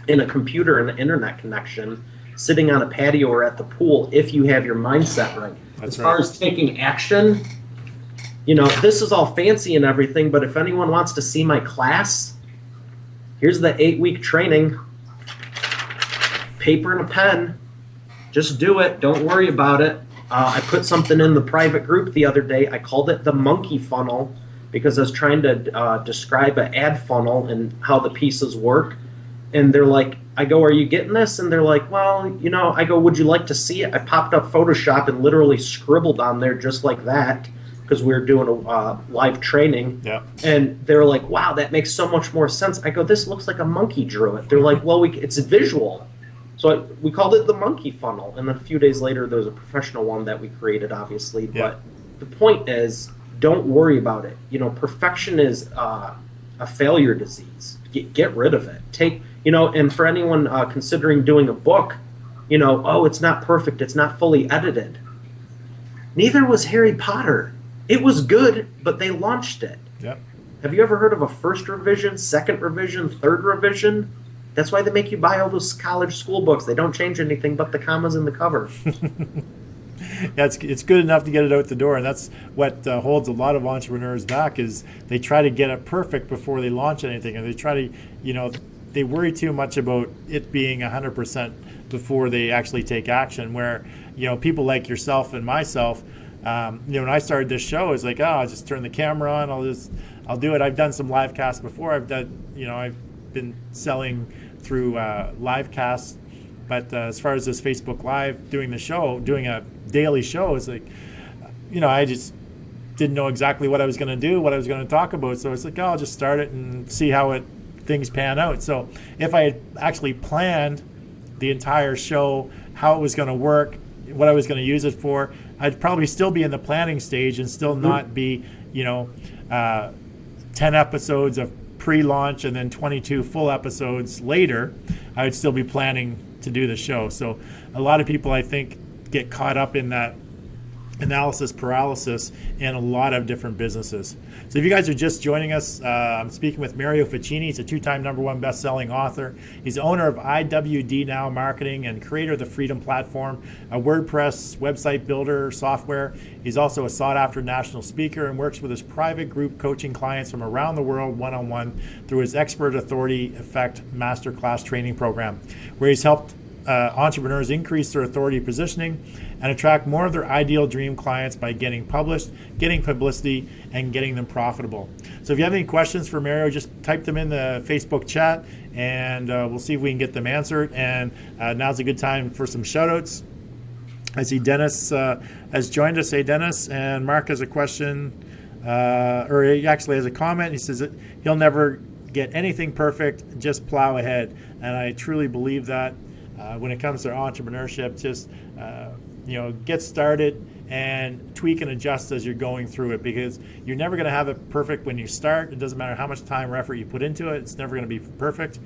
B: and a computer and an internet connection, sitting on a patio or at the pool, if you have your mindset right. As far as taking action, this is all fancy and everything, but if anyone wants to see my class, Here's the 8-week training. Paper and a pen. Just do it. Don't worry about it. I put something in the private group the other day. I called it the monkey funnel because I was trying to describe an ad funnel and how the pieces work. And they're like, I go, are you getting this? And they're like, well, I go, would you like to see it? I popped up Photoshop and literally scribbled on there just like that because we were doing a live training.
A: Yeah.
B: And they're like, wow, that makes so much more sense. I go, this looks like a monkey drew it. They're like, well, it's visual. So we called it the monkey funnel. And then a few days later, there was a professional one that we created, obviously.
A: Yeah.
B: But the point is, don't worry about it. Perfection is a failure disease. Get rid of it. And for anyone considering doing a book, oh, it's not perfect. It's not fully edited. Neither was Harry Potter. It was good, but they launched it.
A: Yep.
B: Have you ever heard of a first revision, second revision, third revision? That's why they make you buy all those college school books. They don't change anything but the commas in the cover.
A: Yeah, it's good enough to get it out the door, and that's what holds a lot of entrepreneurs back is they try to get it perfect before they launch anything, and they try to, they worry too much about it being 100% before they actually take action, where, people like yourself and myself, when I started this show, it's like, I'll just turn the camera on, I'll do it. I've done some live casts before. I've been selling through live casts, but as far as this Facebook Live, doing a daily show, is like, I just didn't know exactly what I was going to do, what I was going to talk about. So it's like, I'll just start it and see how things pan out. So if I had actually planned the entire show, how it was going to work, what I was going to use it for, I'd probably still be in the planning stage and still not be, 10 episodes of pre-launch and then 22 full episodes later, I would still be planning to do the show. So a lot of people, I think, get caught up in that analysis paralysis in a lot of different businesses. So if you guys are just joining us, I'm speaking with Mario Fachini. He's a 2-time #1 best-selling author. He's owner of IWD Now Marketing and creator of the Freedom Platform, a WordPress website builder software. He's also a sought-after national speaker and works with his private group coaching clients from around the world one-on-one through his Expert Authority Effect Masterclass training program, where he's helped entrepreneurs increase their authority positioning and attract more of their ideal dream clients by getting published, getting publicity, and getting them profitable. So if you have any questions for Mario, just type them in the Facebook chat, and we'll see if we can get them answered. And now's a good time for some shout-outs. I see Dennis has joined us. Hey, Dennis. And Mark has a question, or he actually has a comment. He says that he'll never get anything perfect, just plow ahead. And I truly believe that. When it comes to entrepreneurship, just get started and tweak and adjust as you're going through it, because you're never going to have it perfect when you start. It doesn't matter how much time or effort you put into it. It's never going to be perfect.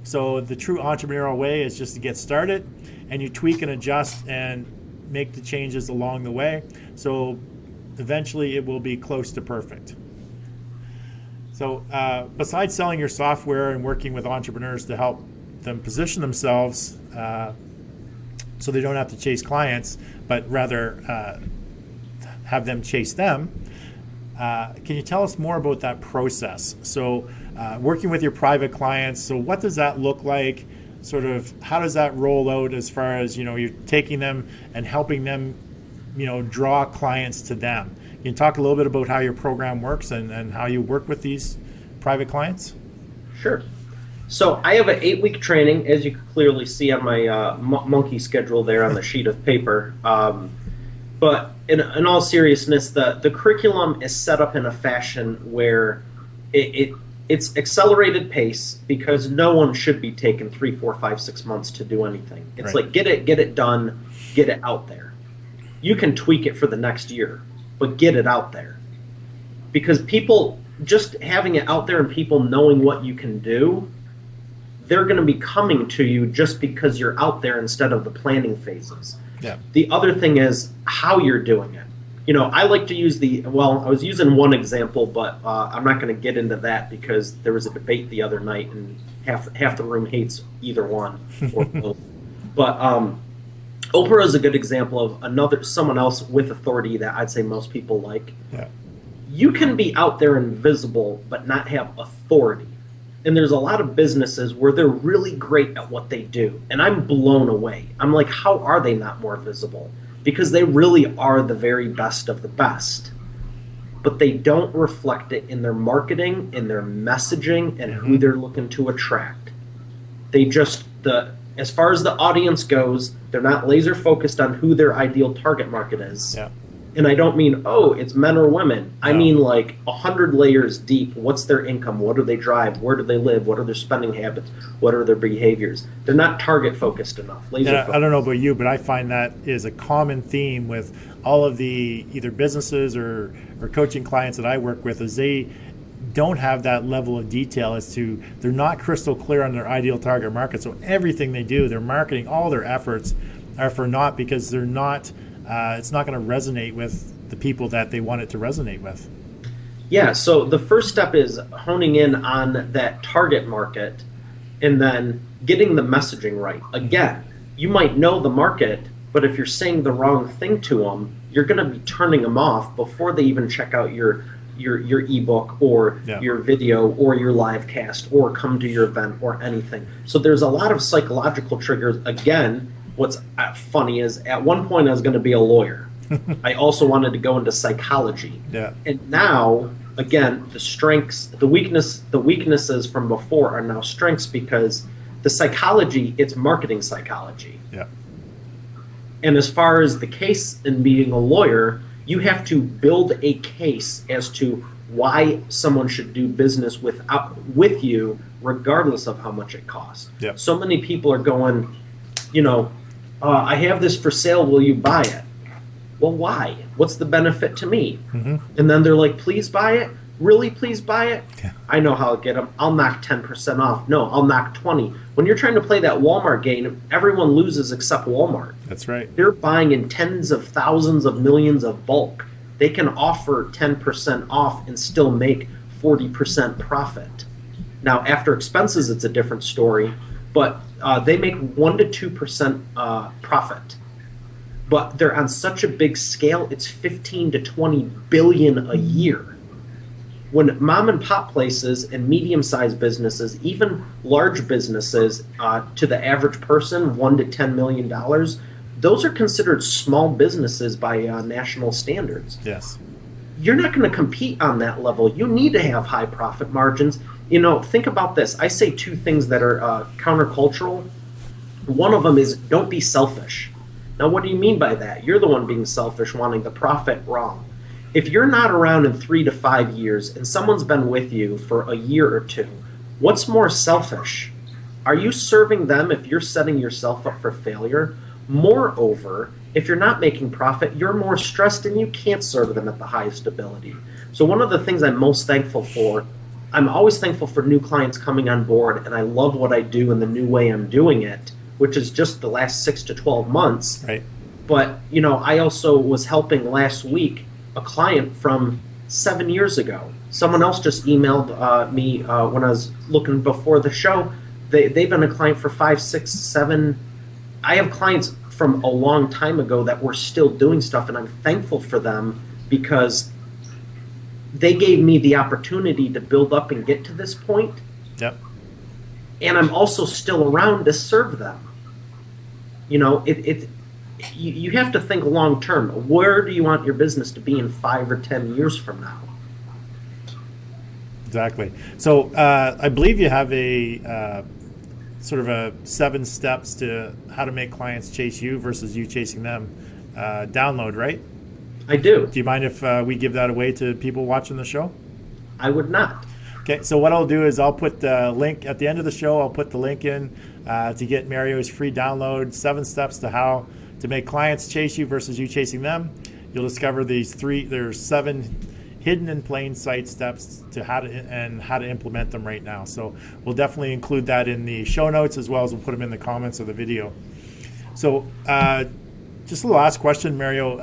A: So the true entrepreneurial way is just to get started, and you tweak and adjust and make the changes along the way. So eventually it will be close to perfect. So besides selling your software and working with entrepreneurs to help them position themselves so they don't have to chase clients, but rather have them chase them. Can you tell us more about that process? So working with your private clients, so what does that look like? Sort of how does that roll out as far as, you're taking them and helping them, draw clients to them? Can you talk a little bit about how your program works and how you work with these private clients?
B: Sure. So I have an 8-week training, as you can clearly see on my monkey schedule there on the sheet of paper. But in all seriousness, the curriculum is set up in a fashion where it's accelerated pace, because no one should be taking 3, 4, 5, 6 months to do anything. It's
A: right.
B: like get it done, get it out there. You can tweak it for the next year, but get it out there. Because people, just having it out there and people knowing what you can do, they're going to be coming to you just because you're out there instead of the planning phases.
A: Yeah.
B: The other thing is how you're doing it. I like to use I was using one example, but I'm not going to get into that because there was a debate the other night and half the room hates either one or both. But Oprah is a good example of someone else with authority that I'd say most people like.
A: Yeah.
B: You can be out there invisible but not have authority. And there's a lot of businesses where they're really great at what they do. And I'm blown away. I'm like, how are they not more visible? Because they really are the very best of the best. But they don't reflect it in their marketing, in their messaging, and who they're looking to attract. They just, as far as the audience goes, they're not laser focused on who their ideal target market is.
A: Yeah.
B: And I don't mean, oh, it's men or women. I mean like 100 layers deep. What's their income? What do they drive? Where do they live? What are their spending habits? What are their behaviors? They're not target focused enough.
A: I don't know about you, but I find that is a common theme with all of the either businesses or coaching clients that I work with, is they don't have that level of detail as to, they're not crystal clear on their ideal target market. So everything they do, their marketing, all their efforts are for naught, because they're not, it's not going to resonate with the people that they want it to resonate with.
B: Yeah, so the first step is honing in on that target market and then getting the messaging right. Again, you might know the market, but if you're saying the wrong thing to them, you're going to be turning them off before they even check out your ebook or your video or your live cast or come to your event or anything. So there's a lot of psychological triggers. Again, what's funny is at one point I was going to be a lawyer. I also wanted to go into psychology.
A: Yeah.
B: And now, again, the strengths, the weaknesses from before are now strengths, because the psychology, it's marketing psychology.
A: Yeah.
B: And as far as the case in being a lawyer, you have to build a case as to why someone should do business with you, regardless of how much it costs.
A: Yep.
B: So many people are going, I have this for sale, will you buy it? Well, why? What's the benefit to me?
A: Mm-hmm.
B: And then they're like, please buy it? Really, please buy it?
A: Yeah.
B: I know how to get them. I'll knock 10% off. No, I'll knock 20. When you're trying to play that Walmart game, everyone loses except Walmart.
A: That's right.
B: They're buying in tens of thousands of millions of bulk. They can offer 10% off and still make 40% profit. Now, after expenses, it's a different story, but they make 1 to 2% profit. But they're on such a big scale, it's 15 to 20 billion a year. When mom and pop places and medium-sized businesses, even large businesses, to the average person, $1 to $10 million, those are considered small businesses by national standards.
A: Yes.
B: You're not going to compete on that level. You need to have high profit margins. Think about this. I say two things that are countercultural. One of them is don't be selfish. Now, what do you mean by that? You're the one being selfish, wanting the profit. Wrong. If you're not around in 3 to 5 years and someone's been with you for a year or two, what's more selfish? Are you serving them if you're setting yourself up for failure? Moreover, if you're not making profit, you're more stressed and you can't serve them at the highest ability. So one of the things I'm most thankful for, I'm always thankful for new clients coming on board, and I love what I do and the new way I'm doing it, which is just the last 6 to 12 months.
A: Right.
B: But, I also was helping last week a client from 7 years ago. Someone else just emailed me when I was looking before the show. They've been a client for 5, 6, 7. I have clients from a long time ago that were still doing stuff, and I'm thankful for them because they gave me the opportunity to build up and get to this point.
A: Yep.
B: And I'm also still around to serve them. You have to think long term. Where do you want your business to be in 5 or 10 years from now?
A: Exactly. So I believe you have a sort of a 7 steps to how to make clients chase you versus you chasing them download, right?
B: I do.
A: Do you mind if we give that away to people watching the show?
B: I would not.
A: Okay, so what I'll do is I'll put the link at the end of the show. I'll put the link in to get Mario's free download, 7 steps to how to make clients chase you versus you chasing them. You'll discover there's 7 hidden in plain sight steps to how to implement them right now. So we'll definitely include that in the show notes, as well as we'll put them in the comments of the video. So just a last question, Mario.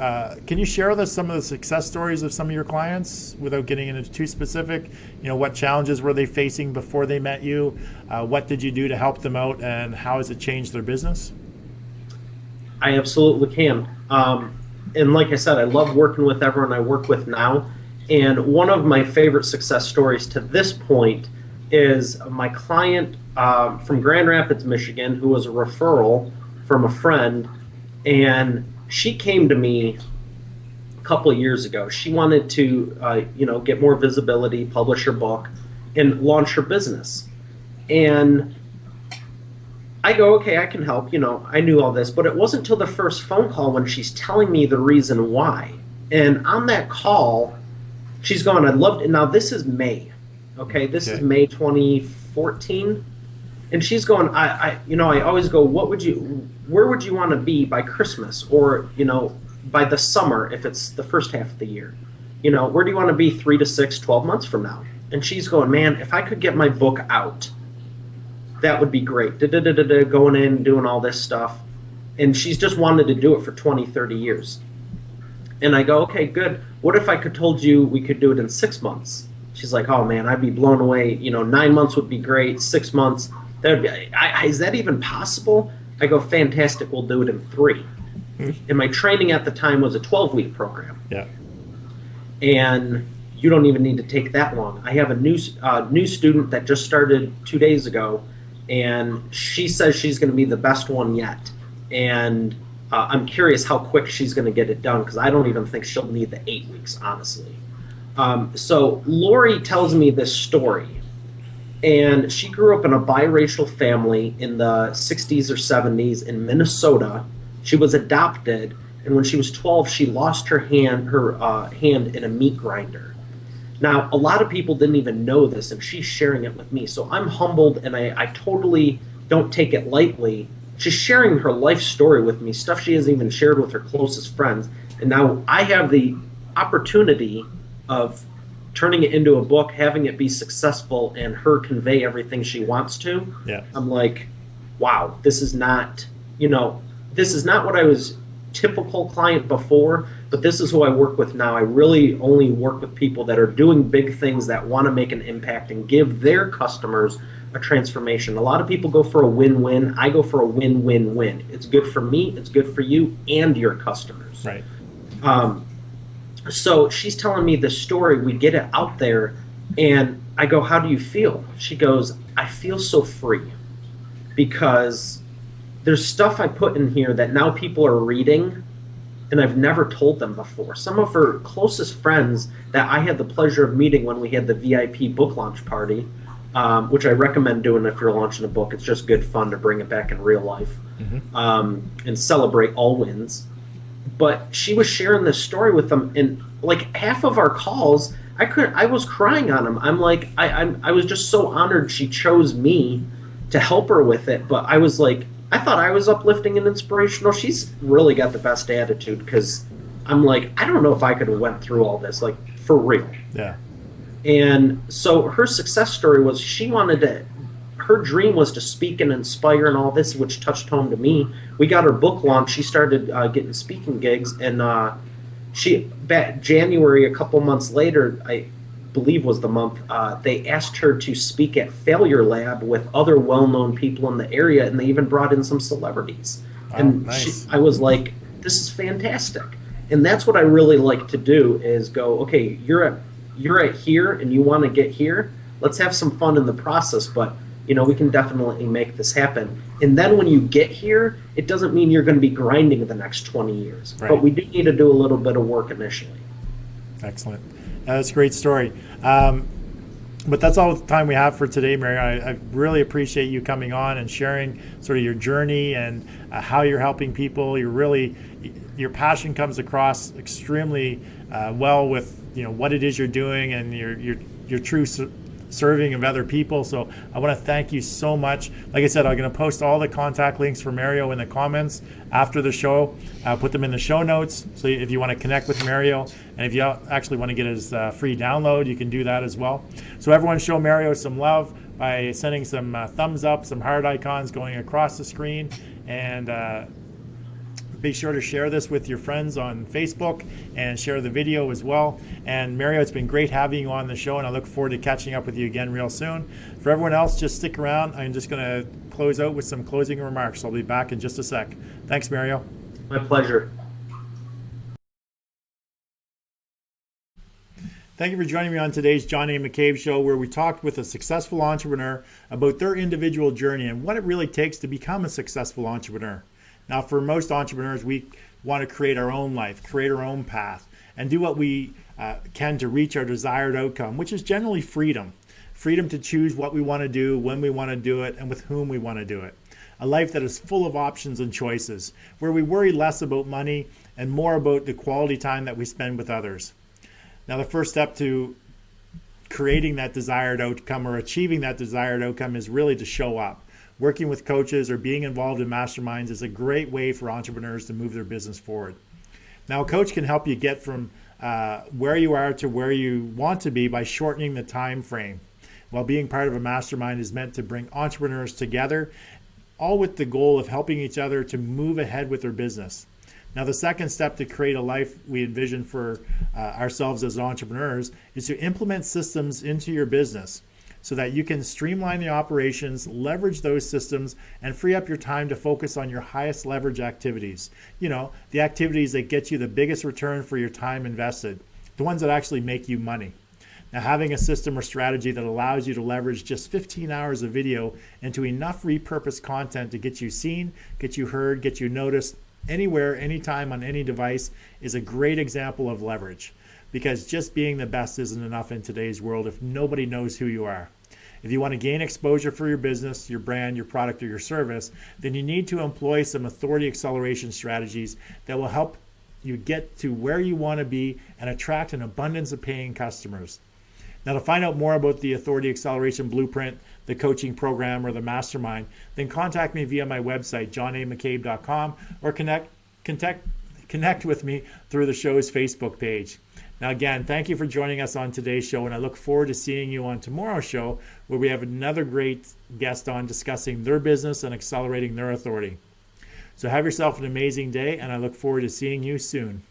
A: Can you share with us some of the success stories of some of your clients without getting into too specific? What challenges were they facing before they met you? What did you do to help them out, and how has it changed their business?
B: I absolutely can. And like I said, I love working with everyone I work with now. And one of my favorite success stories to this point is my client from Grand Rapids, Michigan, who was a referral from a friend, and she came to me a couple of years ago. She wanted to, get more visibility, publish her book, and launch her business. And I go, okay, I can help. I knew all this, but it wasn't until the first phone call when she's telling me the reason why. And on that call, she's going, I'd love to. Now, this is May. Okay, this is May 2014. And she's going, I always go, where would you want to be by Christmas, or, by the summer, if it's the first half of the year? Where do you want to be 3 to 6, 12 months from now? And she's going, man, if I could get my book out, that would be great. Going in, doing all this stuff. And she's just wanted to do it for 20, 30 years. And I go, okay, good. What if I could told you we could do it in 6 months? She's like, oh man, I'd be blown away. 9 months would be great. 6 months, that would be. Is that even possible? I go, fantastic. We'll do it in 3. And my training at the time was a 12-week program.
A: Yeah.
B: And you don't even need to take that long. I have a new student that just started 2 days ago, and she says she's going to be the best one yet. And I'm curious how quick she's going to get it done, because I don't even think she'll need the 8 weeks, honestly. So Lori tells me this story, and she grew up in a biracial family in the 60s or 70s in Minnesota. She was adopted, and when she was 12, she lost her hand in a meat grinder. Now, a lot of people didn't even know this, and she's sharing it with me. So I'm humbled, and I totally don't take it lightly. She's sharing her life story with me, stuff she hasn't even shared with her closest friends. And now I have the opportunity of turning it into a book, having it be successful, and her convey everything she wants to.
A: Yeah.
B: I'm like, wow, this is not what I was typical client before, but this is who I work with now. I really only work with people that are doing big things, that want to make an impact and give their customers a transformation. A lot of people go for a win-win. I go for a win-win-win. It's good for me, it's good for you and your customers.
A: Right.
B: So she's telling me this story, we get it out there, and I go, how do you feel? She goes, I feel so free, because there's stuff I put in here that now people are reading, and I've never told them before. Some of her closest friends that I had the pleasure of meeting when we had the VIP book launch party, which I recommend doing if you're launching a book. It's just good fun to bring it back in real life, and celebrate all wins. But she was sharing this story with them, and like half of our calls, I was crying on them. I'm like, I was just so honored she chose me to help her with it. But I was like, I thought I was uplifting and inspirational. She's really got the best attitude, because I'm like, I don't know if I could have went through all this, like, for real.
A: Yeah.
B: And so her success story was her dream was to speak and inspire and all this, which touched home to me. We got her book launch. She started getting speaking gigs, and back January, a couple months later, I believe was the month, they asked her to speak at Failure Lab with other well-known people in the area, and they even brought in some celebrities.
A: Wow,
B: and
A: nice.
B: I was like, this is fantastic. And that's what I really like to do, is go, okay, you're at here and you want to get here. Let's have some fun in the process, but we can definitely make this happen. And then when you get here, it doesn't mean you're going to be grinding the next 20 years.
A: Right.
B: But we do need to do a little bit of work initially.
A: Excellent. That's a great story. But that's all the time we have for today, Mario. I really appreciate you coming on and sharing sort of your journey and how you're helping people. Your passion comes across extremely well with what it is you're doing, and your true serving of other people. So I want to thank you so much. Like I said, I'm going to post all the contact links for Mario in the comments after the show. I'll put them in the show notes. So if you want to connect with Mario, and if you actually want to get his free download, you can do that as well. So everyone show Mario some love by sending some thumbs up, some heart icons going across the screen, and be sure to share this with your friends on Facebook and share the video as well. And Mario, it's been great having you on the show, and I look forward to catching up with you again real soon. For everyone else, just stick around. I'm just going to close out with some closing remarks. I'll be back in just a sec. Thanks, Mario.
B: My pleasure.
A: Thank you for joining me on today's John A. McCabe Show, where we talked with a successful entrepreneur about their individual journey and what it really takes to become a successful entrepreneur. Now, for most entrepreneurs, we want to create our own life, create our own path, and do what we can to reach our desired outcome, which is generally freedom. Freedom to choose what we want to do, when we want to do it, and with whom we want to do it. A life that is full of options and choices, where we worry less about money and more about the quality time that we spend with others. Now, the first step to creating that desired outcome or achieving that desired outcome is really to show up. Working with coaches or being involved in masterminds is a great way for entrepreneurs to move their business forward. Now, a coach can help you get from where you are to where you want to be by shortening the time frame. While being part of a mastermind is meant to bring entrepreneurs together, all with the goal of helping each other to move ahead with their business. Now, the second step to create a life we envision for ourselves as entrepreneurs is to implement systems into your business so that you can streamline the operations, leverage those systems, and free up your time to focus on your highest leverage activities. You know, the activities that get you the biggest return for your time invested, the ones that actually make you money. Now, having a system or strategy that allows you to leverage just 15 hours of video into enough repurposed content to get you seen, get you heard, get you noticed, anywhere, anytime, on any device is a great example of leverage, because just being the best isn't enough in today's world if nobody knows who you are. If you want to gain exposure for your business, your brand, your product, or your service, then you need to employ some authority acceleration strategies that will help you get to where you want to be and attract an abundance of paying customers. Now, to find out more about the Authority Acceleration Blueprint, the coaching program, or the mastermind, then contact me via my website, johnamccabe.com, or connect with me through the show's Facebook page. Now, again, thank you for joining us on today's show, and I look forward to seeing you on tomorrow's show, where we have another great guest on discussing their business and accelerating their authority. So have yourself an amazing day, and I look forward to seeing you soon.